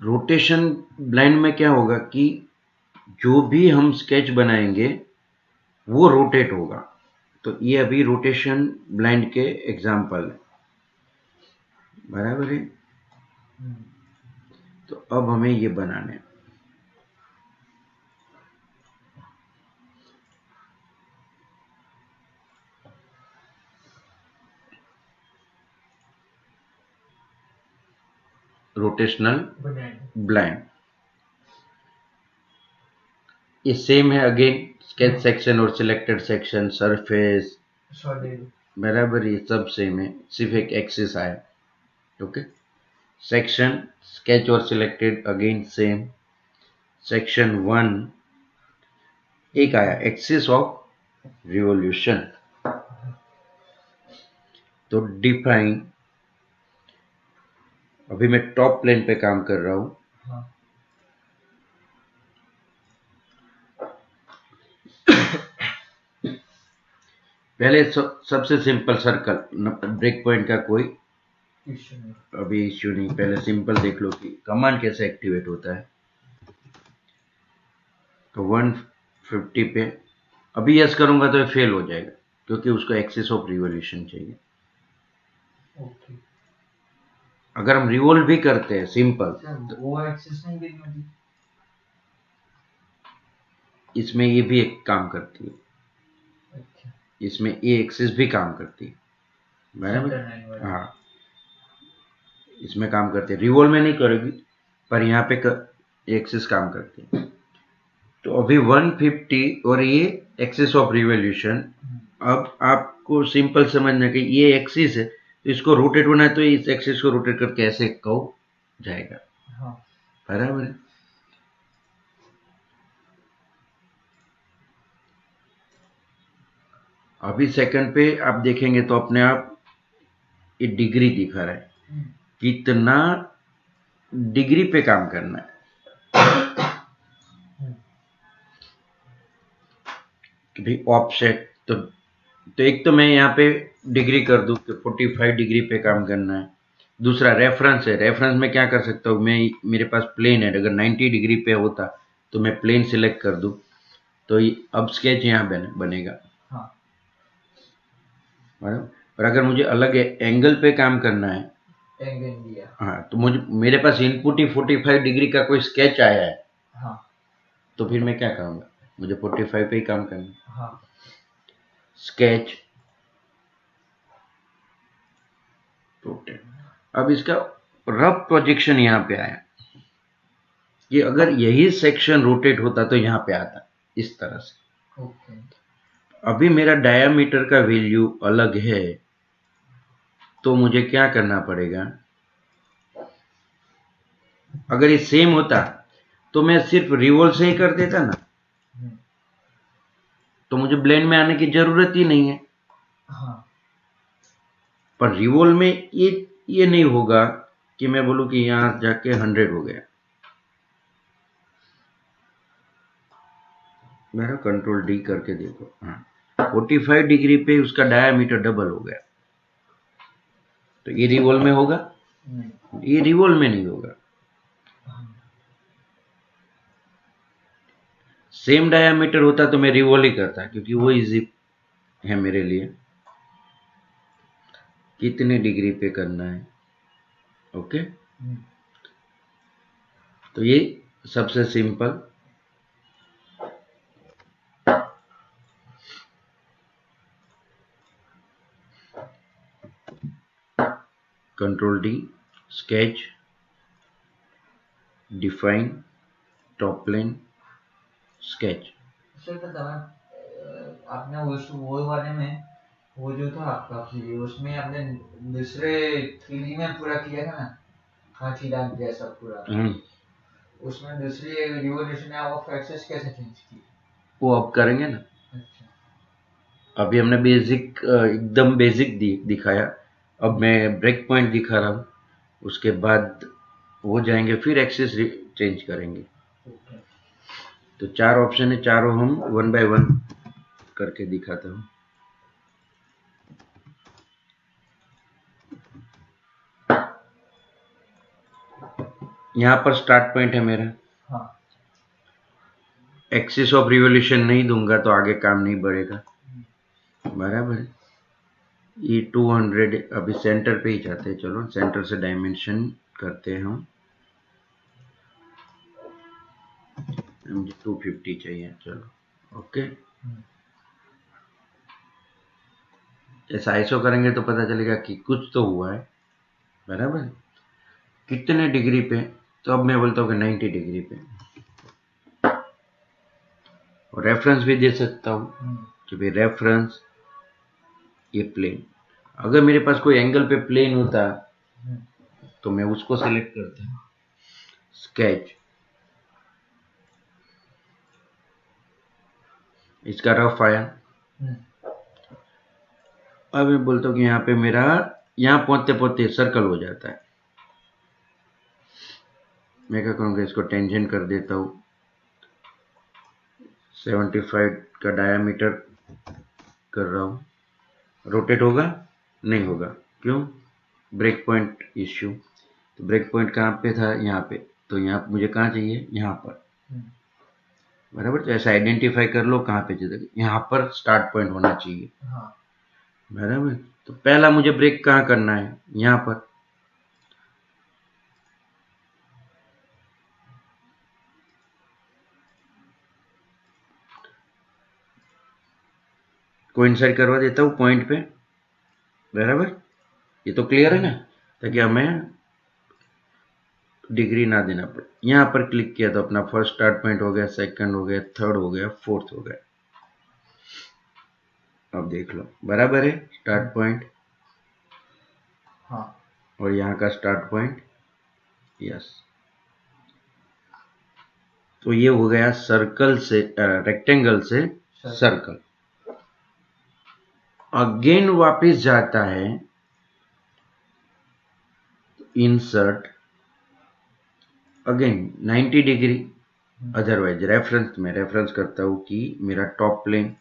Rotation blind में क्या होगा कि जो भी हम स्केच बनाएंगे वो रोटेट होगा। तो ये अभी रोटेशन ब्लाइंड के एग्जाम्पल है, बराबर है। तो अब हमें ये बनाने हैं। रोटेशनल ब्लाइंड ये सेम है अगेन, स्केच सेक्शन और सिलेक्टेड सेक्शन, सरफेस, बराबर, ये सब सेम है, सिर्फ एक एक्सिस आया। ओके, सेक्शन स्केच और सिलेक्टेड अगेन सेम, सेक्शन 1 एक आया एक्सिस ऑफ रिवॉल्यूशन। तो डिफाइन, अभी मैं टॉप प्लेन पे काम कर रहा हूं। पहले सबसे सिंपल सर्कल, ब्रेक पॉइंट का कोई अभी इश्यू नहीं। पहले सिंपल देख लो कि कमांड कैसे एक्टिवेट होता है। तो 150 पे अभी यस करूंगा तो ये फेल हो जाएगा क्योंकि उसको एक्सिस ऑफ रिवॉल्यूशन चाहिए। ओके, अगर हम रिवॉल्व भी करते हैं सिंपल तो वो एक्सिस नहीं देनी होती, इसमें ये भी एक काम करती है। अच्छा, इसमें ये एक्सिस भी काम करती है, बराबर। हाँ, इसमें काम करती है, रिवॉल्व में नहीं करेगी पर यहाँ पे एक्सिस काम करती है। तो अभी 150 और ये एक्सिस ऑफ रिवॉल्यूशन। अब आपको सिंपल समझना कि ये एक्सिस है तो इसको रोटेट होना है, तो इस एक्सिस को रोटेट करके ऐसे कर्व जाएगा, बराबर है। अभी सेकंड पे आप देखेंगे तो अपने आप ये डिग्री दिखा रहा है, कितना डिग्री पे काम करना है। कि भाई ऑफसेट, तो एक तो मैं यहाँ पे डिग्री कर दूं कि 45 डिग्री पे काम करना है। दूसरा रेफरेंस है, रेफरेंस में क्या कर सकता हूँ मैं, मेरे पास प्लेन है, अगर 90 डिग्री पे होता तो मैं प्लेन सिलेक्ट कर दूं तो अब स्केच यहाँ बनेगा। और अगर मुझे अलग एंगल पे काम करना है, एंगल दिया, हाँ, तो मेरे पास इनपुट ही 45 डिग्री का कोई स्केच आया है, तो फिर मैं क्या करूंगा, मुझे 45 पे ही काम करना। Sketch rotate. अब इसका रफ प्रोजेक्शन यहाँ पे आया कि अगर यही सेक्शन रोटेट होता तो यहाँ पे आता इस तरह से। अभी मेरा डायामीटर का वैल्यू अलग है तो मुझे क्या करना पड़ेगा, अगर ये सेम होता तो मैं सिर्फ रिवॉल्व से ही कर देता ना, तो मुझे ब्लेंड में आने की जरूरत ही नहीं है। पर रिवॉल्व में ये नहीं होगा कि मैं बोलूं कि यहां जाके 100 हो गया। मेरा कंट्रोल डी करके देखो, हाँ, 45 डिग्री पे उसका डायामीटर डबल हो गया। तो ये रिवॉल्व में होगा, ये रिवॉल्व में नहीं होगा। सेम डायामीटर होता तो मैं रिवॉल्व ही करता क्योंकि वो इजी है मेरे लिए, कितने डिग्री पे करना है। ओके, तो ये सबसे simple control D, sketch, define, top plane, sketch. Sir तो आपने वो वाले में वो जो था आपका प्रीव्यू, उसमें आपने दूसरे 3D में पूरा किया था ना, हाथी दांत जैसा पूरा, उसमें दूसरी रिवॉल्यूशन ऑफ एक्सेस कैसे चेंज की? वो अब करेंगे ना। अच्छा, अभी हमने बेसिक, एकदम बेसिक दिखाया, अब मैं ब्रेक पॉइंट दिखा रहा हूँ, उसके बाद वो जाएंगे फिर एक्सेस चेंज करेंगे। तो 4 ऑप्शन है, चारों हम 1 बाय 1 करके दिखाता हूँ। यहाँ पर स्टार्ट पॉइंट है मेरा। हाँ एक्सिस ऑफ रिवोल्यूशन नहीं दूंगा तो आगे काम नहीं बढ़ेगा, बराबर है। ये 200 अभी सेंटर पे ही जाते हैं, चलो सेंटर से डायमेंशन करते हैं हम। मुझे 250 चाहिए, चलो ओके। ऐसा आईसो करेंगे तो पता चलेगा कि कुछ तो हुआ है, बराबर। कितने डिग्री पे, तो अब मैं बोलता हूँ कि 90 डिग्री पे, और रेफरेंस भी दे सकता हूँ कि भाई रेफरेंस ये प्लेन। अगर मेरे पास कोई एंगल पे प्लेन होता तो मैं उसको सिलेक्ट करता, स्केच, इसका रफ आया। अब मैं बोलता हूँ कि यहाँ पे मेरा, यहाँ पहुंचते पहुंचते सर्कल हो जाता है। मैं क्या करूँगा, इसको टेंजेंट कर देता हूँ, 75 का डायामीटर कर रहा हूँ। रोटेट होगा? नहीं होगा, क्यों? Breakpoint issue. तो ब्रेक पॉइंट कहाँ पे था? यहाँ पे। तो यहाँ मुझे कहाँ चाहिए? यहाँ पर, बराबर। तो ऐसा आइडेंटिफाई कर लो कहाँ पे चाहिए, यहाँ पर स्टार्ट पॉइंट होना चाहिए, बराबर। तो पहला मुझे ब्रेक कहाँ करना है? यहाँ पर। कोइंसाइड करवा देता हूँ पॉइंट पे, बराबर। ये तो क्लियर है ना, ताकि हमें डिग्री ना देना पड़े। यहाँ पर क्लिक किया तो अपना फर्स्ट स्टार्ट पॉइंट हो गया, सेकंड हो गया, थर्ड हो गया, फोर्थ हो गया। अब देख लो, बराबर है स्टार्ट पॉइंट। हाँ और यहाँ का स्टार्ट पॉइंट, यस। तो ये हो गया सर्कल से, रेक्टेंगल से सर्कल। अगेन वापस जाता है, insert, again 90 degree. Otherwise reference में रेफरेंस करता हूं कि मेरा टॉप प्लेन,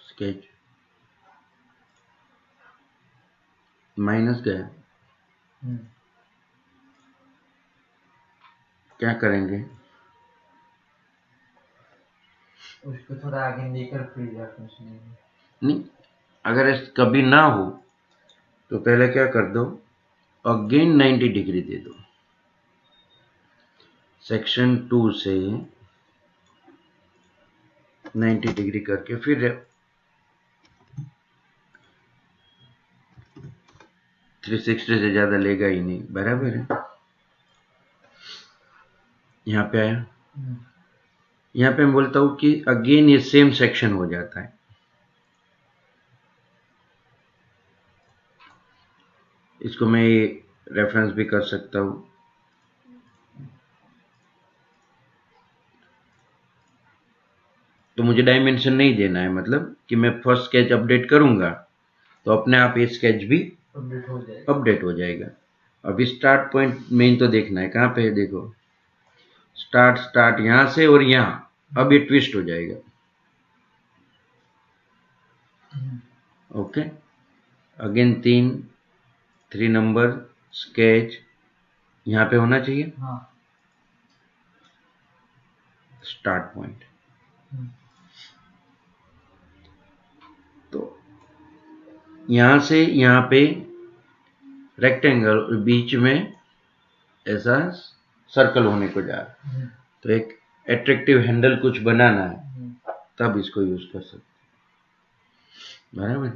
स्केच, माइनस गया। क्या करेंगे? उसको थोड़ा आगे लेकर फिर रेफरेंस लेंगे। नहीं, अगर कभी ना हो तो पहले क्या कर दो, अगेन 90 डिग्री दे दो, सेक्शन 2 से 90 डिग्री करके, फिर 360 से ज्यादा लेगा ही नहीं, बराबर है। यहाँ पे आया, यहाँ पे मैं बोलता हूँ कि अगेन ये सेम सेक्शन हो जाता है। इसको मैं रेफरेंस भी कर सकता हूँ। तो मुझे डायमेंशन नहीं देना है, मतलब कि मैं फर्स्ट स्केच अपडेट करूंगा तो अपने आप ये स्केच भी अपडेट हो जाएगा। अभी स्टार्ट पॉइंट मेन तो देखना है, कहाँ पे है देखो, स्टार्ट यहां से और यहां, अब ये ट्विस्ट हो जाएगा। ओके, अगेन 3 नंबर स्केच यहां पे होना चाहिए, स्टार्ट पॉइंट। तो यहां से यहां पे रेक्टेंगल बीच में ऐसा सर्कल होने को जा रहा है, तो एक एट्रैक्टिव हैंडल कुछ बनाना है, तब इसको यूज कर सकते, बराबर।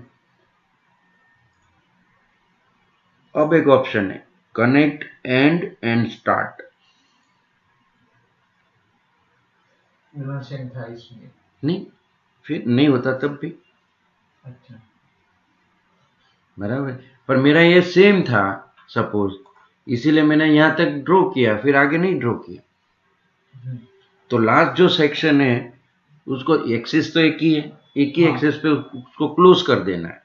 अब एक ऑप्शन है कनेक्ट एंड स्टार्ट। नहीं, फिर नहीं होता तब भी, अच्छा, बराबर। पर मेरा ये सेम था सपोज, इसीलिए मैंने यहां तक ड्रॉ किया, फिर आगे नहीं ड्रॉ किया। तो लास्ट जो सेक्शन है उसको, एक्सिस तो एक ही है, एक ही एक्सिस पे उसको क्लोज कर देना है।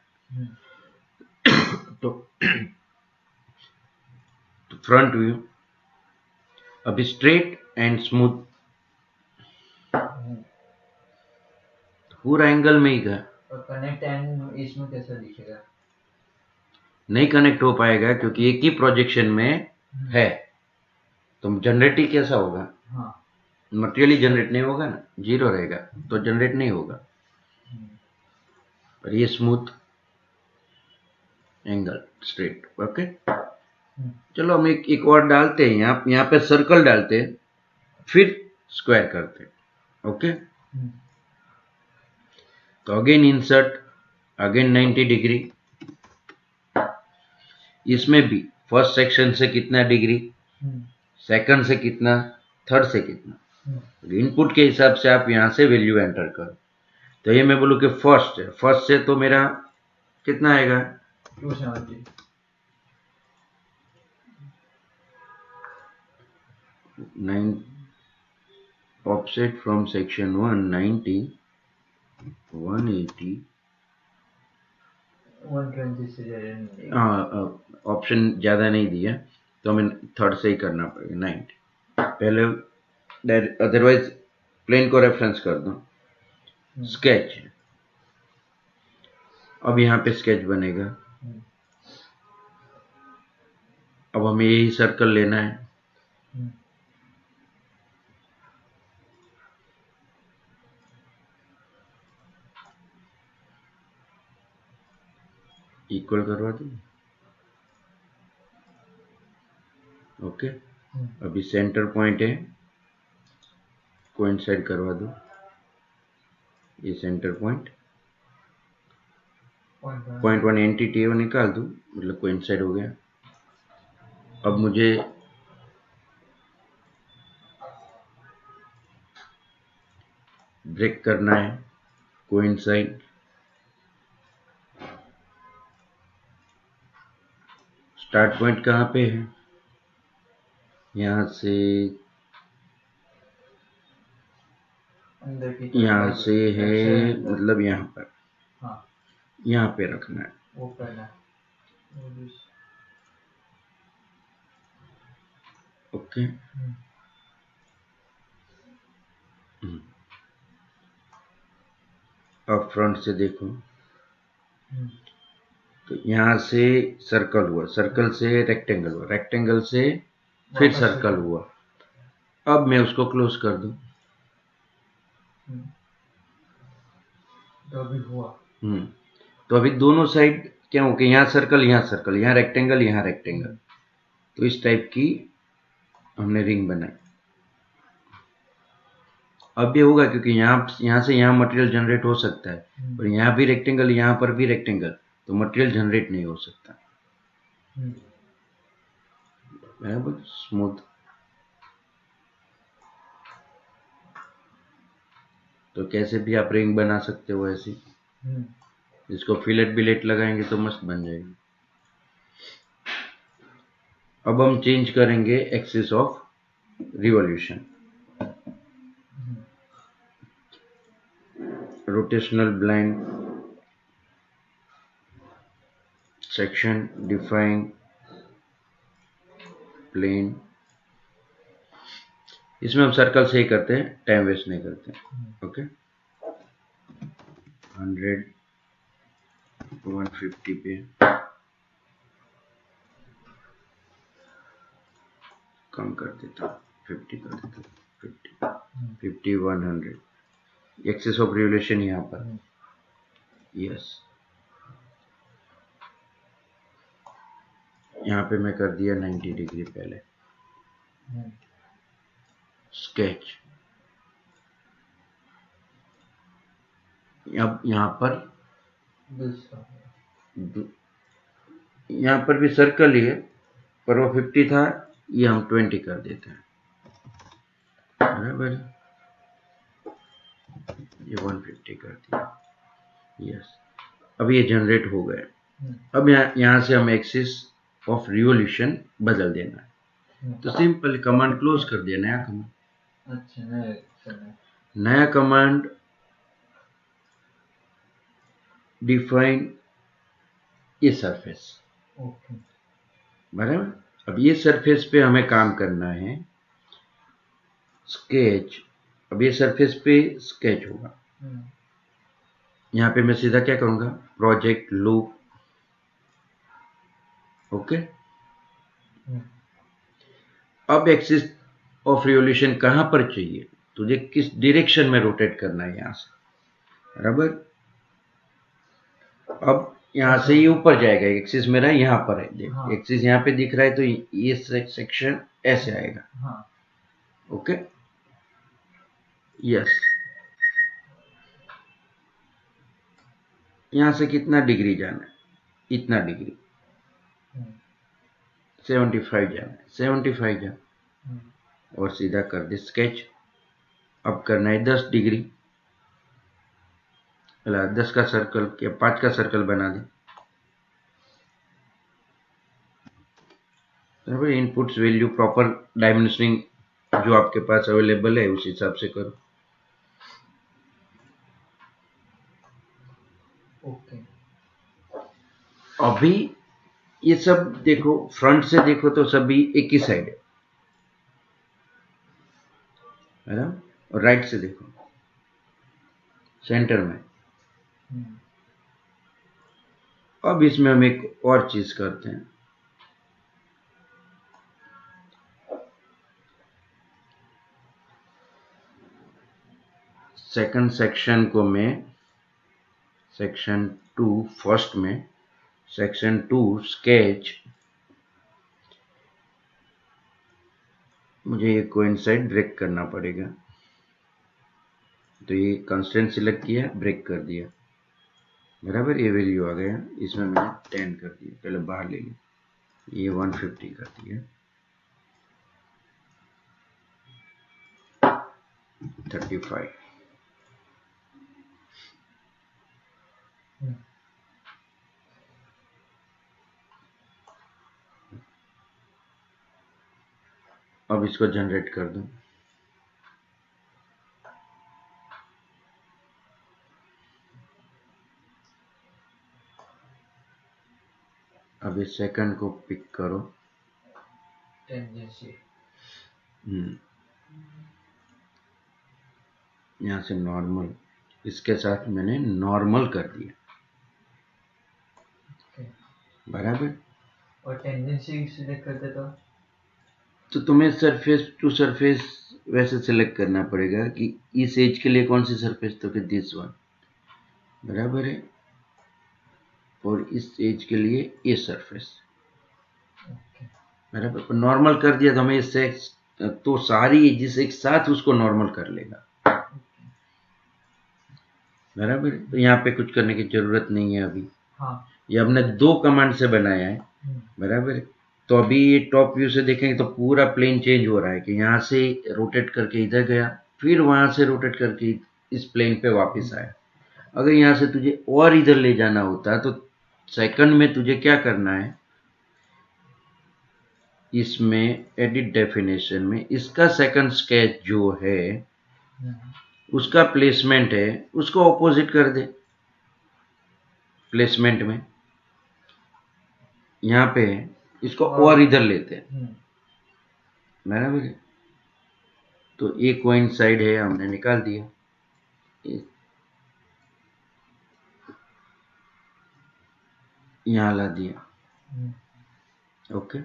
तो फ्रंट व्यू, अभी स्ट्रेट एंड स्मूथ पूरा एंगल में ही गया। और कनेक्ट एंड इसमें कैसे दिखेगा? नहीं कनेक्ट हो पाएगा क्योंकि एक ही प्रोजेक्शन में है, तो जनरेट ही कैसा होगा? हाँ मटेरियल ही जनरेट नहीं होगा ना, जीरो रहेगा तो जनरेट नहीं होगा। और ये स्मूथ एंगल स्ट्रेट। ओके, चलो हम एक और डालते हैं, यहाँ पे सर्कल डालते हैं, फिर स्क्वायर करते हैं। ओके, तो अगेन इंसर्ट, अगेन 90 डिग्री। इसमें भी फर्स्ट सेक्शन से कितना डिग्री, सेकंड से कितना, थर्ड से कितना, इनपुट के हिसाब से आप यहां से वैल्यू एंटर करो। तो ये मैं बोलूं कि फर्स्ट है, फर्स्ट से तो मेरा कितना आएगा? 270। 9 ऑफसेट फ्रॉम सेक्शन 1 90 180। 120 से ज्यादा नहीं। हाँ, ऑप्शन ज्यादा नहीं दिया तो हमें थर्ड से ही करना पड़ेगा 90 पहले, अदरवाइज प्लेन को रेफरेंस कर दो। स्केच, अब यहाँ पे स्केच बनेगा। अब हमें यही सर्कल लेना है। इक्वल करवा दो। ओके, अभी सेंटर पॉइंट है, कोइंसाइड करवा दो। ये सेंटर पॉइंट, पॉइंट 1 एंटिटी है वो निकाल दो, मतलब कोइंसाइड हो गया। अब मुझे ब्रेक करना है, कोइंसाइड। स्टार्ट पॉइंट कहाँ पे है? यहाँ से, यहाँ से है, मतलब यहाँ पर, हाँ यहाँ पे रखना है। वो करना। ओके, अब फ्रंट से देखो, तो यहाँ से सर्कल हुआ, सर्कल से रेक्टेंगल हुआ, रेक्टेंगल से फिर सर्कल हुआ। अब मैं उसको क्लोज कर दूं। तो अभी हुआ। तो अभी दोनों साइड क्या हो गया? यहाँ सर्कल, यहाँ सर्कल, यहाँ रेक्टेंगल, यहाँ रेक्टेंगल। तो इस टाइप की हमने रिंग बनाई। अब ये होगा क्योंकि यहाँ से यहाँ मटेरियल जनरेट हो सकता है, और यहाँ भी रेक्टेंगल, यहाँ पर भी रेक्टेंगल, तो मटेरियल जनरेट नहीं हो सकता। बराबर स्मूथ। तो कैसे भी आप रिंग बना सकते हो ऐसी, जिसको फिलेट बिलेट लगाएंगे तो मस्त बन जाएगी। अब हम चेंज करेंगे axis of revolution. Rotational blind section, define plane. इसमें हम सर्कल से ही करते हैं, टाइम वेस्ट नहीं करते। ओके, 100 150 पे कम कर देता हूँ, 50 कर देता हूँ, 50 100। एक्सिस ऑफ रिवॉल्यूशन यहाँ पर, यस। यहाँ पे मैं कर दिया 90 डिग्री पहले। स्केच, अब यहाँ पर भी सर्कल ही है, पर वो 50 था, ये हम 20 कर देते हैं। बराबर, ये 150 कर दिया, यस। अब ये जनरेट हो गए। अब यहाँ से हम एक्सिस ऑफ रिवॉल्यूशन बदल देना है। तो सिंपल कमांड क्लोज कर दिया, नया कमांड। अच्छा, नया कमांड डिफाइन ये सरफेस। बराबर, अब ये सरफेस पे हमें काम करना है। स्केच, अब ये सरफेस पे स्केच होगा। यहाँ पे मैं सीधा क्या करूँगा, प्रोजेक्ट लूप, ओके। अब एक्सिस ऑफ रिवोल्यूशन कहाँ पर चाहिए, तुझे किस डायरेक्शन में रोटेट करना है यहाँ से, बराबर। अब यहाँ से ये ऊपर जाएगा, एक्सिस मेरा यहाँ पर है, देख हाँ। एक्सिस यहाँ पे दिख रहा है, तो ये सेक्शन ऐसे आएगा, हाँ। Okay, yes. यहाँ से कितना डिग्री जाना है, इतना डिग्री, 75 जाना है, 75 जाना, और सीधा कर दे स्केच। अब करना है 10 डिग्री, 10 का सर्कल या 5 का सर्कल बना दे, बराबर। इनपुट्स वैल्यू प्रॉपर डायमेंशनिंग जो आपके पास अवेलेबल है उस हिसाब से करो। ओके। अभी ये सब देखो, फ्रंट से देखो तो सभी एक ही साइड है ना, और राइट से देखो सेंटर में। अब इसमें हम एक और चीज करते हैं, सेकंड सेक्शन को मैं सेक्शन 2 फर्स्ट में, सेक्शन 2 स्केच, मुझे ये कोइंसाइड ब्रेक करना पड़ेगा, तो ये कंस्ट्रेंट सिलेक्ट किया, ब्रेक कर दिया, बराबर। ये वैल्यू आ गया, इसमें मैंने 10 कर दिया, पहले बाहर ले लिया, ये 150 कर दिया, 35। अब इसको जनरेट कर दूं, अब इस सेकंड को पिक करो, टेंजेंसी, यहाँ से नॉर्मल, इसके साथ मैंने नॉर्मल कर दिया, बराबर। और टेंजेंसी सिलेक्ट करते तो तुम्हें सरफेस टू सरफेस वैसे सिलेक्ट करना पड़ेगा कि इस एज के लिए कौन सी सरफेस, तो कि दिस वन, बराबर है, और इस एज के लिए ये सरफेस, बराबर। नॉर्मल कर दिया तो हमें इससे तो सारी एजेस एक साथ उसको नॉर्मल कर लेगा, बराबर। तो यहाँ पे कुछ करने की जरूरत नहीं है अभी। हाँ। ये हमने 2 कमांड से बनाया है, बराबर। तो अभी ये टॉप व्यू से देखेंगे तो पूरा प्लेन चेंज हो रहा है कि यहाँ से रोटेट करके इधर गया, फिर वहां से रोटेट करके इस प्लेन पे वापस आया। अगर यहाँ से तुझे और इधर ले जाना होता तो सेकंड में तुझे क्या करना है, इसमें एडिट डेफिनेशन में इसका सेकंड स्केच जो है उसका प्लेसमेंट है, उसको ऑपोजिट कर दे। प्लेसमेंट में यहाँ पे इसको और इधर लेते हैं, बराबर है। तो एक कोइंसाइड है, हमने निकाल दिया, यहाँ ला दिया, ओके।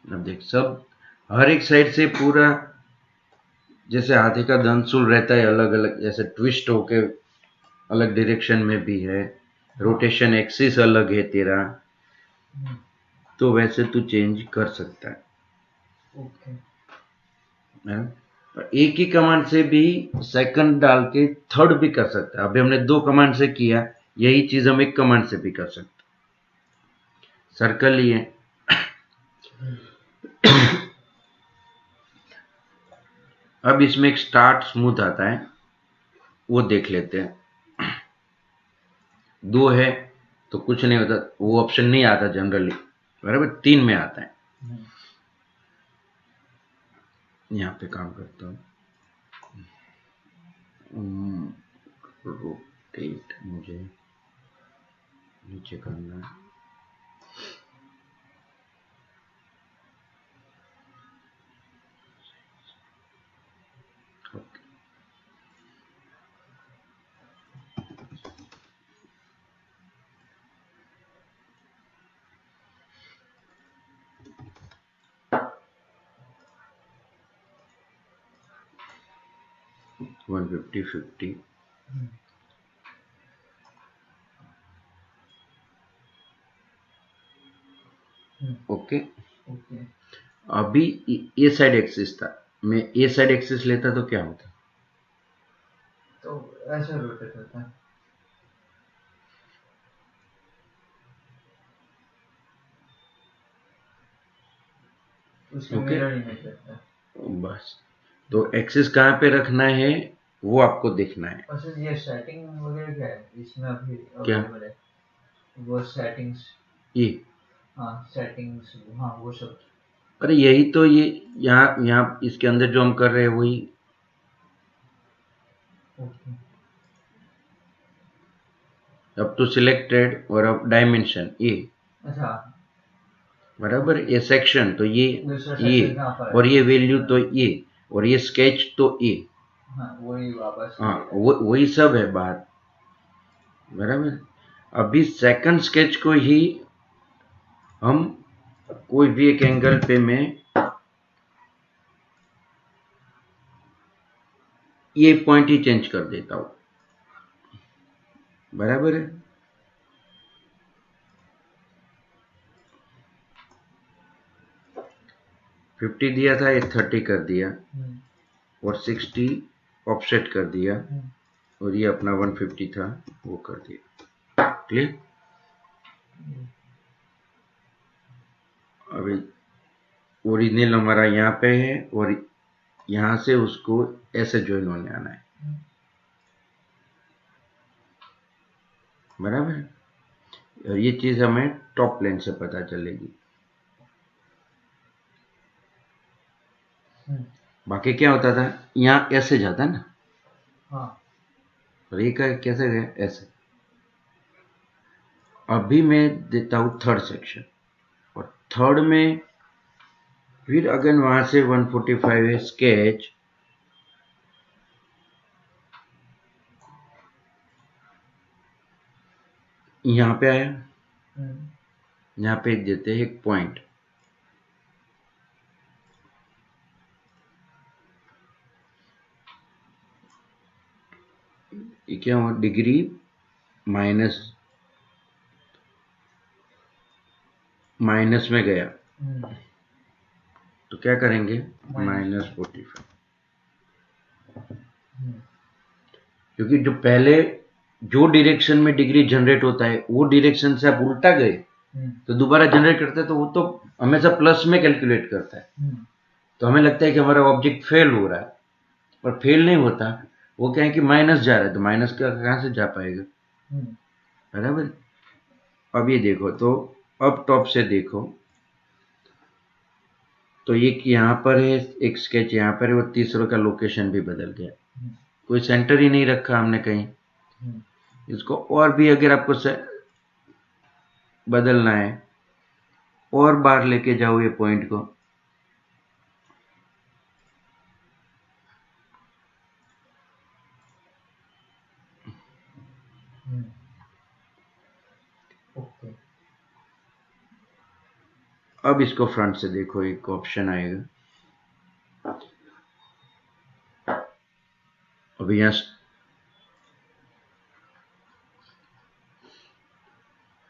अब देख, सब हर एक साइड से पूरा जैसे हाथी का दंसुल रहता है अलग अलग, जैसे ट्विस्ट होके अलग डायरेक्शन में भी है, रोटेशन एक्सिस अलग है तेरा, तो वैसे तू चेंज कर सकता है, और एक ही कमांड से भी सेकंड डाल के थर्ड भी कर सकता है। अभी हमने 2 कमांड से किया, यही चीज हम एक कमांड से भी कर सकते। सर्कल लिए, अब इसमें एक स्टार्ट स्मूथ आता है, वो देख लेते हैं। 2 है तो कुछ नहीं होता, वो ऑप्शन नहीं आता जनरली, बराबर। 3 में आता है। यहाँ पे काम करता हूँ, रोटेट मुझे नीचे करना है, $150, $50. ओके, ओके, अभी ए साइड एक्सिस था, मैं ए साइड एक्सिस लेता तो क्या होता? तो ऐसे रोटेट होता है। उसके ओके, मिरर इमेज रहता है। बस। तो एक्सिस कहाँ पे रखना है वो आपको देखना है। और सर ये सेटिंग वगैरह क्या है इसमें अभी क्या? अवेलेबल है? वो सेटिंग्स, ये, हाँ सेटिंग्स, हाँ वो सब। अरे यही तो, ये यहाँ यहाँ इसके अंदर जो हम कर रहे हैं वही। ओके, अब तो सिलेक्टेड और अब डायमेंशन ये, अच्छा, बराबर। ये सेक्शन तो दूसरा ये सेक्शन कहाँ पर है? और ये वैल्यू तो ये, और ये स्केच तो ये। हाँ वही वापस हाँ, लेगा। वही सब है बात, बराबर। अभी सेकंड स्केच को ही हम कोई भी एक एंगल पे मैं ये पॉइंट ही चेंज कर देता हूं, बराबर है। $50 दिया था, ये $30 कर दिया, और $60 ऑफसेट कर दिया, और ये अपना $150 था वो कर दिया। क्लियर? अभी ओरिजिनल हमारा यहाँ पे है, और यहाँ से उसको ऐसे ज्वाइन होने आना है, बराबर। और ये चीज हमें टॉप प्लेन से पता चलेगी। बाकी क्या होता था, यहाँ ऐसे जाता ना, हाँ, और ये कैसे गया ऐसे। अभी मैं देता हूँ थर्ड सेक्शन, और थर्ड में फिर अगेन वहां से 145 है स्केच, यहाँ पे आया, यहाँ पे देते हैं एक पॉइंट, ये क्या हुआ, डिग्री माइनस में गया, तो क्या करेंगे, -45, क्योंकि जो पहले जो डायरेक्शन में डिग्री जनरेट होता है वो डायरेक्शन से आप उल्टा गए तो दोबारा जनरेट करता है, तो वो तो हमेशा प्लस में कैलकुलेट करता है। तो हमें लगता है कि हमारा ऑब्जेक्ट फेल हो रहा है, पर फेल नहीं होता, वो क्या है कि माइनस जा रहा है, तो माइनस का कहाँ से जा पाएगा, बराबर। अब ये देखो, तो अब टॉप से देखो, तो ये यहाँ पर है एक स्केच, यहाँ पर है, वो तीसरे का लोकेशन भी बदल गया, कोई सेंटर ही नहीं रखा हमने कहीं। इसको और भी अगर आपको बदलना है, और बार लेके जाओ ये पॉइंट को, ओके, अब इसको फ्रंट से देखो, एक ऑप्शन आएगा, अभी यहाँ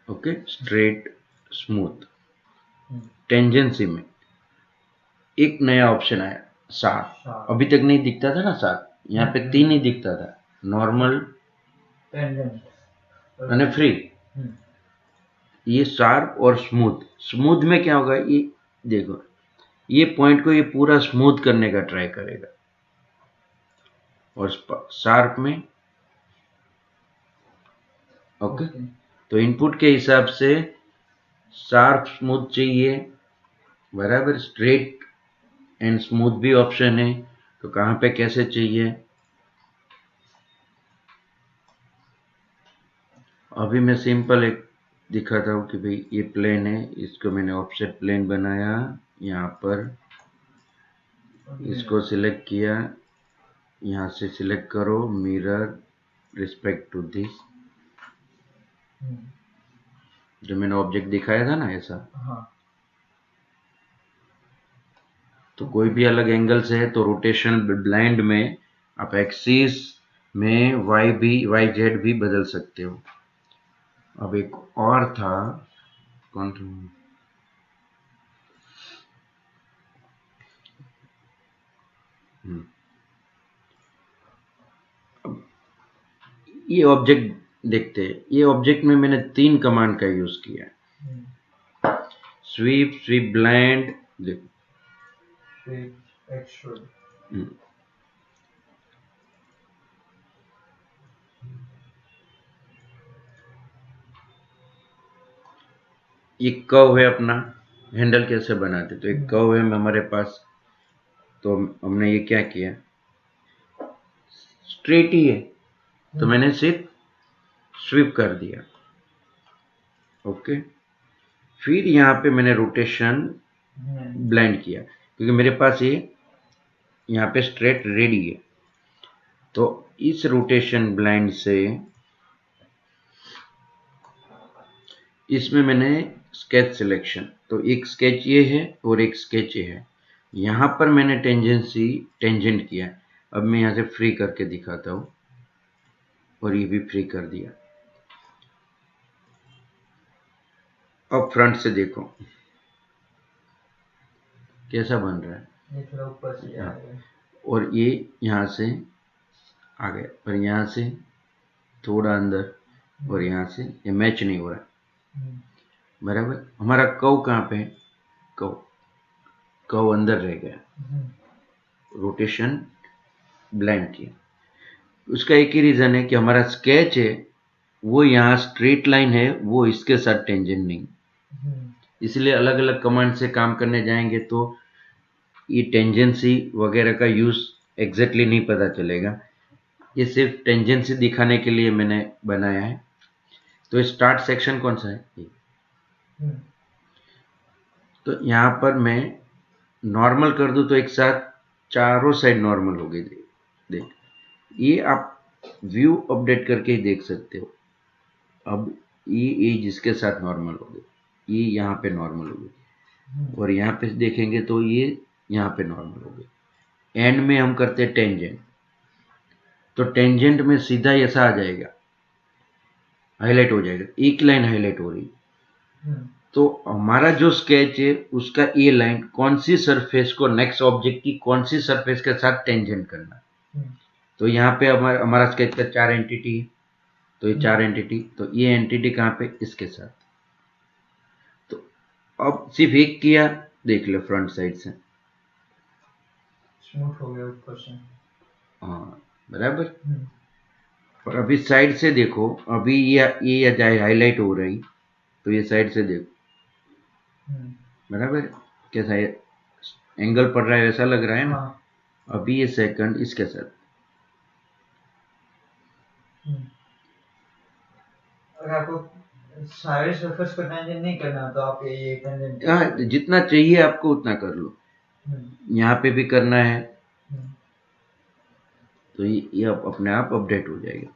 ओके, स्ट्रेट, स्मूथ, टेंजेंसी में एक नया ऑप्शन आया, शार्प। अभी तक नहीं दिखता था ना शार्प, यहाँ पे 3 ही दिखता था, नॉर्मल, मैंने फ्री, ये शार्प और स्मूथ। स्मूथ में क्या होगा, ये देखो, ये पॉइंट को ये पूरा स्मूथ करने का ट्राई करेगा, और शार्प में ओके। तो इनपुट के हिसाब से शार्प स्मूथ चाहिए, बराबर। स्ट्रेट एंड स्मूथ भी ऑप्शन है, तो कहाँ पे कैसे चाहिए। अभी मैं सिंपल एक दिखाता हूँ कि भाई ये प्लेन है, इसको मैंने ऑफसेट प्लेन बनाया, यहाँ पर इसको सिलेक्ट किया, यहाँ से सिलेक्ट करो मिरर रिस्पेक्ट टू दिस, जो मैंने ऑब्जेक्ट दिखाया था ना ऐसा, तो कोई भी अलग एंगल से है तो रोटेशन ब्लाइंड में आप एक्सिस में वाई जेड भी बदल सकते हो। अब एक और था, कौन था? अब ये ऑब्जेक्ट देखते हैं। ये ऑब्जेक्ट में मैंने 3 कमांड का यूज किया है। स्वीप, स्वीप ब्लाइंड, देखो स्वीप, एक्सट्रूड। ये कर्व है अपना, हैंडल कैसे बनाते, तो एक कर्व है हमारे पास, तो हमने ये क्या किया, स्ट्रेट ही है तो मैंने सिर्फ स्वीप कर दिया। ओके, फिर यहाँ पे मैंने रोटेशन ब्लेंड किया क्योंकि मेरे पास ये यहाँ पे स्ट्रेट रेडी है, तो इस रोटेशन ब्लेंड से इसमें मैंने स्केच सिलेक्शन, तो एक स्केच ये है और एक स्केच ये है। यहाँ पर मैंने टेंजेंट किया। अब मैं यहाँ से फ्री करके दिखाता हूँ और ये भी फ्री कर दिया। अब फ्रंट से देखो कैसा बन रहा है, ये थोड़ा ऊपर से आ गया और ये यहाँ से आ गया, पर यहाँ से थोड़ा अंदर, और यहाँ से ये मैच नहीं हो रहा है। बराबर, हमारा कव कहाँ पे है, कव अंदर रह गया, रोटेशन ब्लेंड किया। उसका एक ही रीजन है कि हमारा स्केच है वो यहाँ स्ट्रेट लाइन है, वो इसके साथ टेंजेंट नहीं, इसलिए अलग अलग कमांड से काम करने जाएंगे तो ये टेंजेंसी वगैरह का यूज एग्जैक्टली नहीं पता चलेगा। ये सिर्फ टेंजेंसी दिखाने के लिए मैंने बनाया है। तो स्टार्ट सेक्शन कौन सा है, ये। तो यहाँ पर मैं नॉर्मल कर दूं तो एक साथ चारों साइड नॉर्मल हो गई। देख, ये आप व्यू अपडेट करके ही देख सकते हो। अब ये जिसके साथ नॉर्मल हो गई, ये यहाँ पे नॉर्मल हो गई, और यहाँ पे देखेंगे तो ये यहाँ पे नॉर्मल हो गई। एंड में हम करते हैं टेंजेंट, तो टेंजेंट में सीधा ऐसा आ जाएगा, हाईलाइट हो जाएगा, एक लाइन हाईलाइट हो रही। तो हमारा जो स्केच है उसका ये लाइन कौन सी सरफेस को, नेक्स्ट ऑब्जेक्ट की कौन सी सरफेस के साथ टेंजेंट करना। तो यहाँ पे हमारा स्केच का 4 एंटिटी है, तो ये 4 एंटिटी, तो ये एंटिटी कहाँ पे, इसके साथ। तो अब सिर्फ एक किया, देख लो फ्रंट साइड से स्मूथ हो गया ऊपर से। हाँ बराबर। और अभी साइड से देखो, अभी ये हाईलाइट हो रही, तो ये साइड से देखो बराबर, कैसा एंगल पड़ रहा है, ऐसा लग रहा है ना। अभी ये सेकंड इसके साथ, अगर आपको सारे सरफेस को टेंजेंट नहीं करना तो आप ये टेंजेंट जितना चाहिए आपको उतना कर लो। यहाँ पे भी करना है तो ये अपने आप अपडेट हो जाएगा।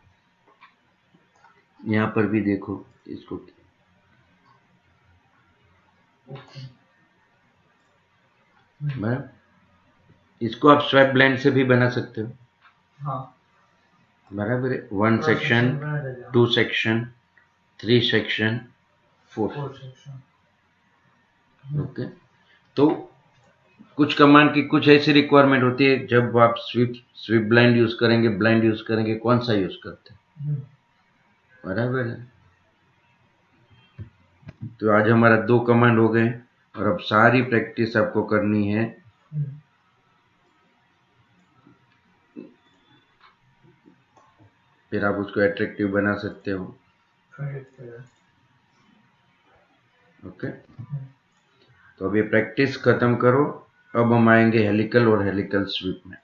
यहाँ पर भी देखो इसको, इसको आप स्वैप ब्लेंड से भी बना सकते हो। हाँ बराबर है, 1 section, 2 section, 3 section, 4 section. Okay, तो कुछ कमांड की कुछ ऐसी रिक्वायरमेंट होती है, जब आप स्वीप ब्लाइंड यूज करेंगे, ब्लाइंड यूज करेंगे, कौन सा यूज करते हैं। बराबर है। तो आज हमारा 2 कमांड हो गए, और अब सारी प्रैक्टिस आपको करनी है। फिर आप उसको अट्रैक्टिव बना सकते हो। ओके, तो अब ये प्रैक्टिस खत्म करो। अब हम आएंगे हेलिकल और हेलिकल स्वीप में।